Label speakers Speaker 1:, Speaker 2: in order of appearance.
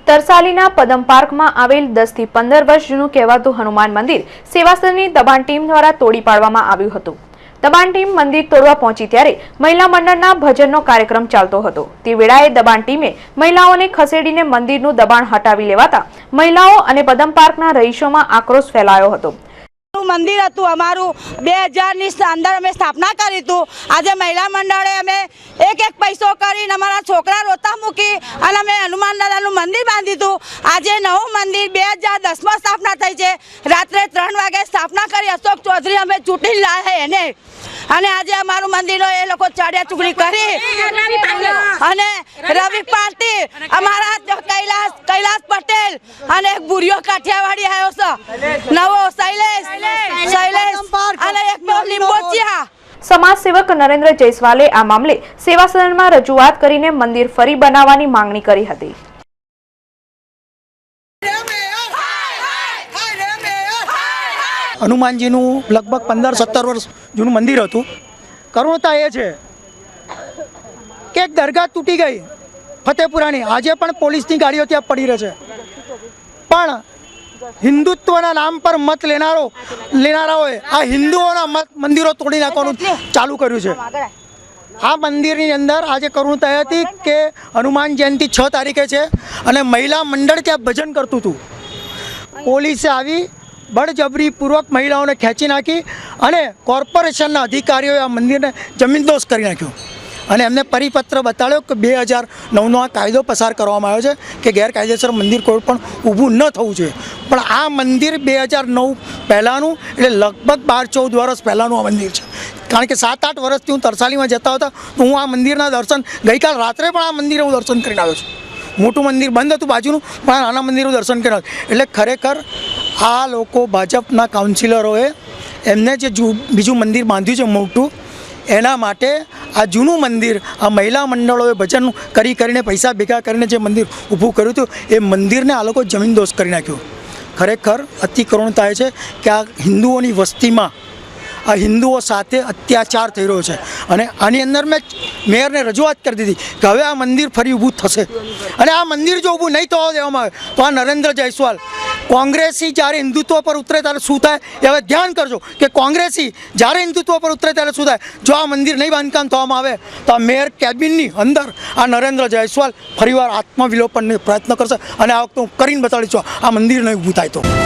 Speaker 1: તરસાલીના પદમ પાર્કમાં આવેલ 10 થી 15 વર્ષ જૂનું કહેવાતું હનુમાન મંદિર સેવાસદનની દબાણ ટીમ દ્વારા તોડી પાડવામાં આવ્યું હતું। દબાણ ટીમ મંદિર તોડવા પહોંચી ત્યારે મહિલા મંડળના ભજનનો કાર્યક્રમ ચાલતો હતો। તે વેળાએ દબાણ ટીમે મહિલાઓને ખસેડીને મંદિરનું દબાણ હટાવી લેવાતા મહિલાઓ અને પદમ પાર્કના રહીશોમાં આક્રોશ ફેલાયો હતો।
Speaker 2: મંદિર હતું અમારું 2000 ની અંદર અમે સ્થાપના કરી હતું। આજે મહિલા મંડળે અમે એક પૈસો કરીને અમારા છોકરા રોતા મૂકી અને અમે હનુમાન દાદાનું મંદિર બાંધી હતું। આજે નવું મંદિર 2010માં સ્થાપના થઈ છે। રાત્રે 3 વાગે સ્થાપના કરી અશોક ચૌધરી અમે ચૂંટી લાયા એને અને આજે અમારું મંદિરનો એ લોકો ચાડિયા ચૂકડી કરી અને રવિ પાર્ટી અમારા કૈલાસ પટેલ અને એક બુરિયો કાઠિયાવાડી આવ્યો છે નવો શૈલેષ અને એક લીંબોચિયા।
Speaker 1: સમાજ સેવક નરેન્દ્ર જયસ્વાલે આ મામલે સેવા સદનમાં રજૂઆત કરીને મંદિર ફરી બનાવવાની માંગણી કરી હતી।
Speaker 3: હનુમાનજીનું લગભગ 15-17 વર્ષ જૂનું મંદિર હતું। કરુણતા એ છે કે એક દરગાહ તૂટી ગઈ ફતેપુરાની, આજે પણ પોલીસની ગાડીઓ ત્યાં પડી રહે છે, પણ હિન્દુત્વના નામ પર મત લેનારાઓએ આ હિન્દુઓના મંદિરો તોડી નાખવાનું ચાલુ કર્યું છે। આ મંદિરની અંદર આજે કરુણતા એ હતી કે હનુમાન જયંતિ 6 તારીખે છે અને મહિલા મંડળ ત્યાં ભજન કરતું હતું। પોલીસે આવી બળજબરીપૂર્વક મહિલાઓને ખેંચી નાખી અને કોર્પોરેશનના અધિકારીઓએ આ મંદિરને જમીનદોસ્ત કરી નાખ્યું અને એમને પરિપત્ર બતાડ્યો કે 2009નો આ કાયદો પસાર કરવામાં આવ્યો છે કે ગેરકાયદેસર મંદિર કોઈ પણ ઊભું ન થવું જોઈએ, પણ આ મંદિર 2009 પહેલાંનું એટલે લગભગ 12-14 વર્ષ પહેલાંનું આ મંદિર છે। કારણ કે 7-8 વર્ષથી હું તરસાલીમાં જતા હતા તો હું આ મંદિરના દર્શન ગઈકાલ રાત્રે પણ આ મંદિરે હું દર્શન કરીને આવ્યો છું। મોટું મંદિર બંધ હતું બાજુનું, પણ નાના મંદિરનું દર્શન કરીને આવ્યો। એટલે ખરેખર આ લોકો ભાજપના કાઉન્સિલરોએ એમને જે બીજું મંદિર બાંધ્યું છે મોટું, એના માટે આ જૂનું મંદિર આ મહિલા મંડળોએ ભજન કરીને પૈસા ભેગા કરીને જે મંદિર ઊભું કર્યું હતું એ મંદિરને આ લોકો જમીનદોસ્ત કરી નાખ્યું। ખરેખર અતિ કરુણતા એ છે કે આ હિન્દુઓની વસ્તીમાં આ હિન્દુઓ સાથે અત્યાચાર થઈ રહ્યો છે અને આની અંદર મેં મેયરને રજૂઆત કરી દીધી કે હવે આ મંદિર ફરી ઊભું થશે અને આ મંદિર જો ઊભું નહીં થવા દેવામાં આવે તો આ નરેન્દ્ર જયસ્વાલ કોંગ્રેસી જ્યારે હિન્દુત્વ પર ઉતરે ત્યારે શું થાય એ હવે ધ્યાન કરજો કે કોંગ્રેસી જ્યારે હિન્દુત્વ પર ઉતરે ત્યારે શું થાય। જો આ મંદિર નહીં બાંધકામ થવામાં આવે તો આ મેયર કેબિનની અંદર આ નરેન્દ્ર જયસ્વાલ ફરીવાર આત્મવિલોપનનો પ્રયત્ન કરશે અને આ વખતે હું કરીને બતાડીશું આ મંદિર નહીં ઊભું થાય તો।